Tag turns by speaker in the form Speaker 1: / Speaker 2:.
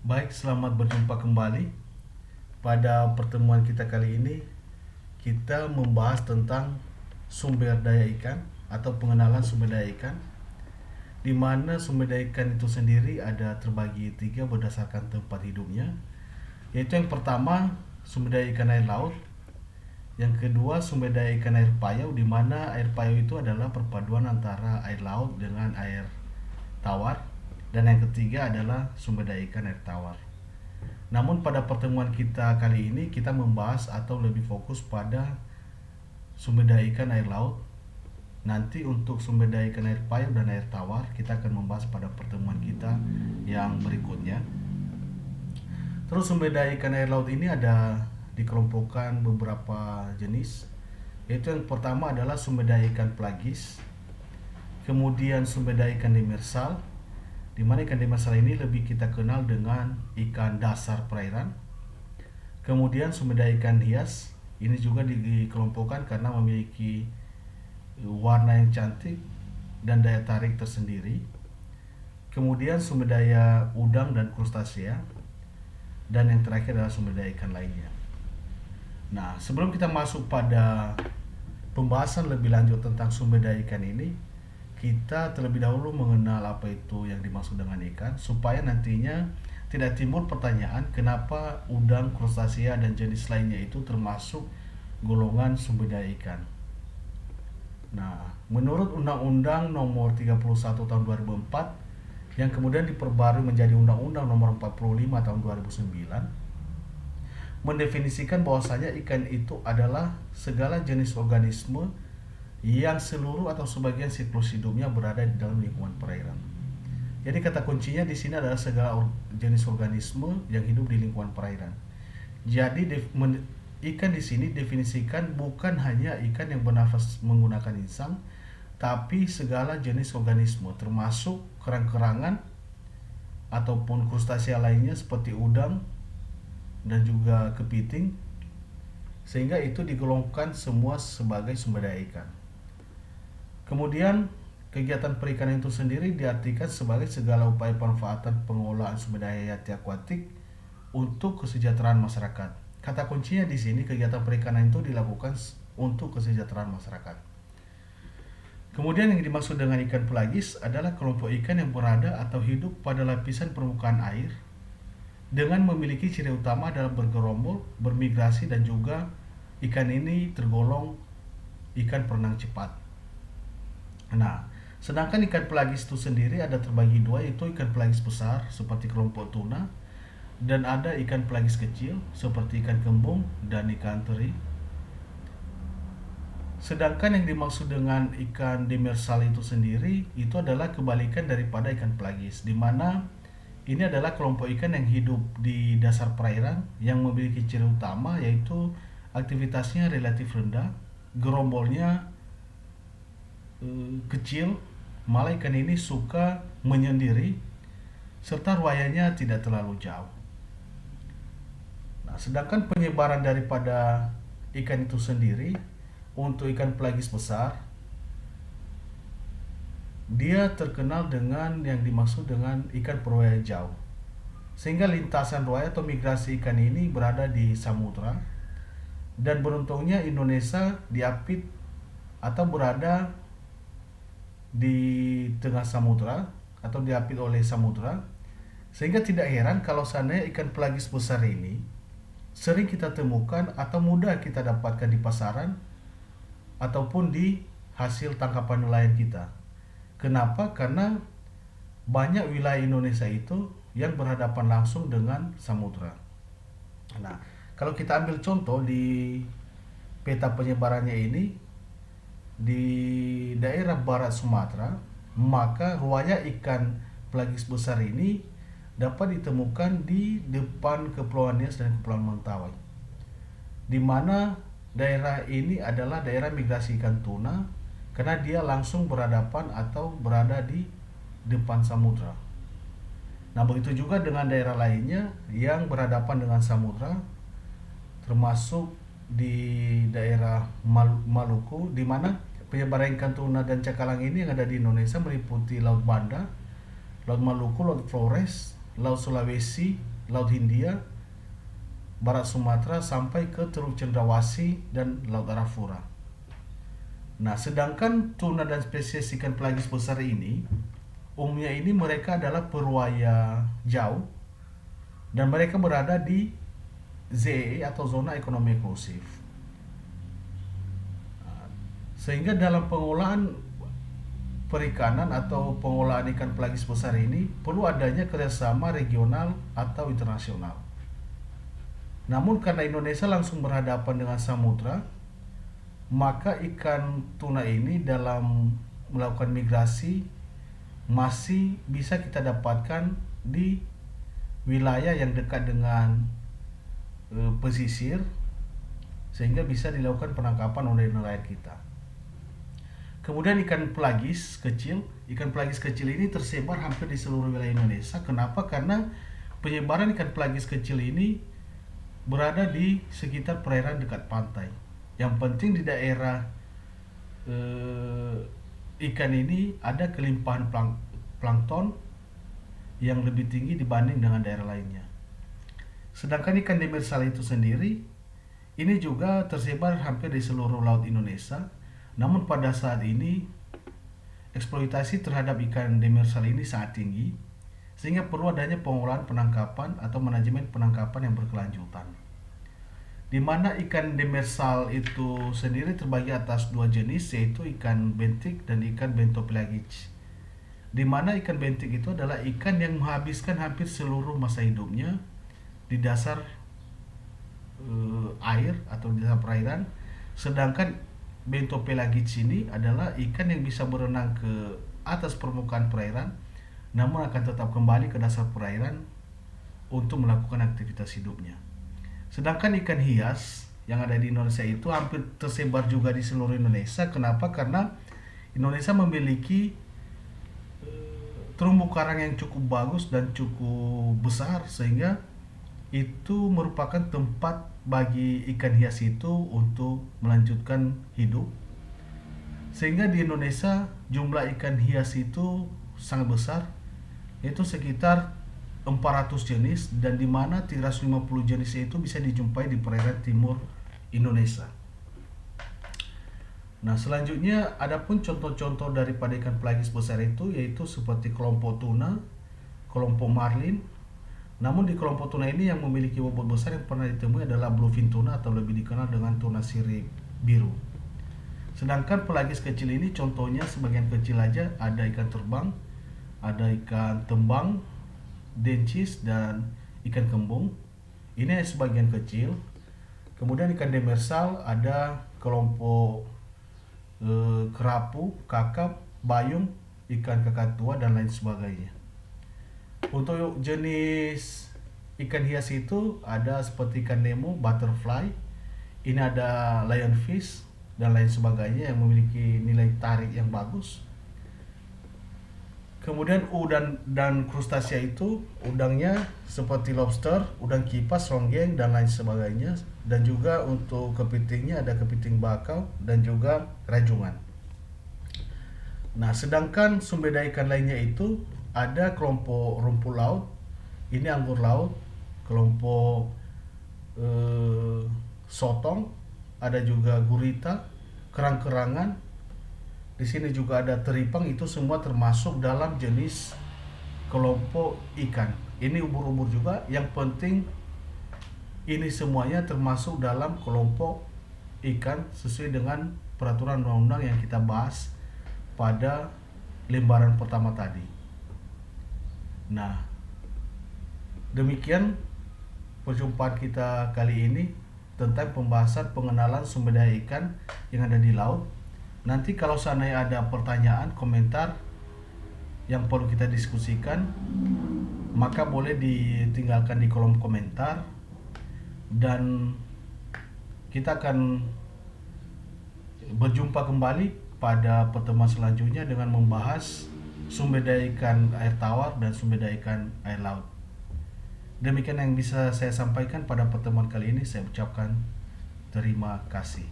Speaker 1: Baik, selamat berjumpa kembali. Pada pertemuan kita kali ini, kita membahas tentang sumber daya ikan atau pengenalan sumber daya ikan, di mana sumber daya ikan itu sendiri ada terbagi tiga berdasarkan tempat hidupnya, yaitu yang pertama sumber daya ikan air laut, yang kedua sumber daya ikan air payau, di mana air payau itu adalah perpaduan antara air laut dengan air tawar, dan yang ketiga adalah sumber daya ikan air tawar. Namun pada pertemuan kita kali ini kita membahas atau lebih fokus pada sumber daya ikan air laut. Nanti untuk sumber daya ikan air payau dan air tawar kita akan membahas pada pertemuan kita yang berikutnya. Terus sumber daya ikan air laut ini ada dikelompokkan beberapa jenis. Yaitu yang pertama adalah sumber daya ikan pelagis, kemudian sumber daya ikan demersal, di mana ikan demersal ini lebih kita kenal dengan ikan dasar perairan. Kemudian sumber daya ikan hias, ini juga dikelompokkan karena memiliki warna yang cantik dan daya tarik tersendiri. Kemudian sumber daya udang dan krustasea, dan yang terakhir adalah sumber daya ikan lainnya. Nah, sebelum kita masuk pada pembahasan lebih lanjut tentang sumber daya ikan ini, kita terlebih dahulu mengenal apa itu yang dimaksud dengan ikan, supaya nantinya tidak timbul pertanyaan kenapa udang, krustasea, dan jenis lainnya itu termasuk golongan sumber daya ikan. Nah, menurut Undang-Undang Nomor 31 Tahun 2004 yang kemudian diperbarui menjadi Undang-Undang Nomor 45 Tahun 2009, mendefinisikan bahwasanya ikan itu adalah segala jenis organisme yang seluruh atau sebagian siklus hidupnya berada di dalam lingkungan perairan. Jadi kata kuncinya di sini adalah segala jenis organisme yang hidup di lingkungan perairan. Jadi ikan di sini definisikan bukan hanya ikan yang bernafas menggunakan insang, tapi segala jenis organisme termasuk kerang-kerangan ataupun krustasea lainnya seperti udang dan juga kepiting, sehingga itu digolongkan semua sebagai sumber daya ikan. Kemudian kegiatan perikanan itu sendiri diartikan sebagai segala upaya pemanfaatan pengolahan sumber daya hayati akuatik untuk kesejahteraan masyarakat. Kata kuncinya di sini kegiatan perikanan itu dilakukan untuk kesejahteraan masyarakat. Kemudian yang dimaksud dengan ikan pelagis adalah kelompok ikan yang berada atau hidup pada lapisan permukaan air dengan memiliki ciri utama dalam bergerombol, bermigrasi, dan juga ikan ini tergolong ikan perenang cepat. Nah, sedangkan ikan pelagis itu sendiri ada terbagi dua, yaitu ikan pelagis besar seperti kelompok tuna, dan ada ikan pelagis kecil seperti ikan kembung dan ikan teri. Sedangkan yang dimaksud dengan ikan demersal itu sendiri itu adalah kebalikan daripada ikan pelagis, di mana ini adalah kelompok ikan yang hidup di dasar perairan yang memiliki ciri utama yaitu aktivitasnya relatif rendah, gerombolnya kecil, malah ikan ini suka menyendiri, serta ruayanya tidak terlalu jauh. Nah, sedangkan penyebaran daripada ikan itu sendiri untuk ikan pelagis besar, dia terkenal dengan yang dimaksud dengan ikan berwaya jauh, sehingga lintasan ruaya atau migrasi ikan ini berada di samudra, dan beruntungnya Indonesia diapit atau berada di tengah samudra atau diapit oleh samudra, sehingga tidak heran kalau seandainya ikan pelagis besar ini sering kita temukan atau mudah kita dapatkan di pasaran ataupun di hasil tangkapan nelayan kita. Kenapa? Karena banyak wilayah Indonesia itu yang berhadapan langsung dengan samudra. Nah, kalau kita ambil contoh di peta penyebarannya ini, di daerah barat Sumatera, maka ruaya ikan pelagis besar ini dapat ditemukan di depan Kepulauan Nias dan Kepulauan Mentawai, di mana daerah ini adalah daerah migrasi ikan tuna karena dia langsung berhadapan atau berada di depan samudra. Nah, begitu juga dengan daerah lainnya yang berhadapan dengan samudra, termasuk di daerah Maluku, di mana penyebaran ikan tuna dan cakalang ini yang ada di Indonesia meliputi Laut Banda, Laut Maluku, Laut Flores, Laut Sulawesi, Laut Hindia, Barat Sumatera sampai ke Teluk Cendrawasih dan Laut Arafura. Nah, sedangkan tuna dan spesies ikan pelagis besar ini, umumnya ini mereka adalah peruaya jauh dan mereka berada di ZEE atau zona ekonomi eksklusif. Sehingga dalam pengolahan perikanan atau pengolahan ikan pelagis besar ini perlu adanya kerjasama regional atau internasional. Namun karena Indonesia langsung berhadapan dengan samudra, maka ikan tuna ini dalam melakukan migrasi masih bisa kita dapatkan di wilayah yang dekat dengan pesisir, sehingga bisa dilakukan penangkapan oleh nelayan kita. Kemudian ikan pelagis kecil ini tersebar hampir di seluruh wilayah Indonesia. Kenapa? Karena penyebaran ikan pelagis kecil ini berada di sekitar perairan dekat pantai. Yang penting di daerah ikan ini ada kelimpahan plankton yang lebih tinggi dibanding dengan daerah lainnya. Sedangkan ikan demersal itu sendiri ini juga tersebar hampir di seluruh laut Indonesia. Namun pada saat ini eksploitasi terhadap ikan demersal ini sangat tinggi, sehingga perlu adanya pengolahan penangkapan atau manajemen penangkapan yang berkelanjutan. Di mana ikan demersal itu sendiri terbagi atas dua jenis, yaitu ikan bentik dan ikan bentopelagis. Di mana ikan bentik itu adalah ikan yang menghabiskan hampir seluruh masa hidupnya di dasar air atau di dasar perairan, sedangkan bentopelagis ini adalah ikan yang bisa berenang ke atas permukaan perairan, namun akan tetap kembali ke dasar perairan untuk melakukan aktivitas hidupnya. Sedangkan ikan hias yang ada di Indonesia itu hampir tersebar juga di seluruh Indonesia. Kenapa? Karena Indonesia memiliki terumbu karang yang cukup bagus dan cukup besar, sehingga itu merupakan tempat bagi ikan hias itu untuk melanjutkan hidup. Sehingga di Indonesia jumlah ikan hias itu sangat besar, yaitu sekitar 400 jenis, dan di mana 350 jenis itu bisa dijumpai di perairan timur Indonesia. Nah, selanjutnya adapun contoh-contoh daripada ikan pelagis besar itu yaitu seperti kelompok tuna, kelompok marlin. Namun di kelompok tuna ini yang memiliki bobot besar yang pernah ditemui adalah bluefin tuna atau lebih dikenal dengan tuna sirip biru. Sedangkan pelagis kecil ini contohnya sebagian kecil aja, ada ikan terbang, ada ikan tembang, dencis, dan ikan kembung. Ini sebagian kecil. Kemudian ikan demersal ada kelompok kerapu, kakap, bayung, ikan kakatua, dan lain sebagainya. Untuk jenis ikan hias itu ada seperti ikan nemo, butterfly, ini ada lionfish dan lain sebagainya yang memiliki nilai tarik yang bagus. Kemudian udang dan krustasea itu udangnya seperti lobster, udang kipas, ronggeng, dan lain sebagainya. Dan juga untuk kepitingnya ada kepiting bakau dan juga rajungan. Nah, sedangkan sumber daya ikan lainnya itu ada kelompok rumput laut, ini anggur laut, kelompok sotong, ada juga gurita, kerang-kerangan. Di sini juga ada teripang, itu semua termasuk dalam jenis kelompok ikan. Ini ubur-ubur juga, yang penting ini semuanya termasuk dalam kelompok ikan sesuai dengan peraturan undang-undang yang kita bahas pada lembaran pertama tadi. Nah, demikian perjumpaan kita kali ini tentang pembahasan pengenalan sumber daya ikan yang ada di laut. Nanti kalau seandainya ada pertanyaan, komentar yang perlu kita diskusikan, maka boleh ditinggalkan di kolom komentar, dan kita akan berjumpa kembali pada pertemuan selanjutnya dengan membahas sumber daya ikan air tawar dan sumber daya ikan air laut. Demikian yang bisa saya sampaikan pada pertemuan kali ini. Saya ucapkan terima kasih.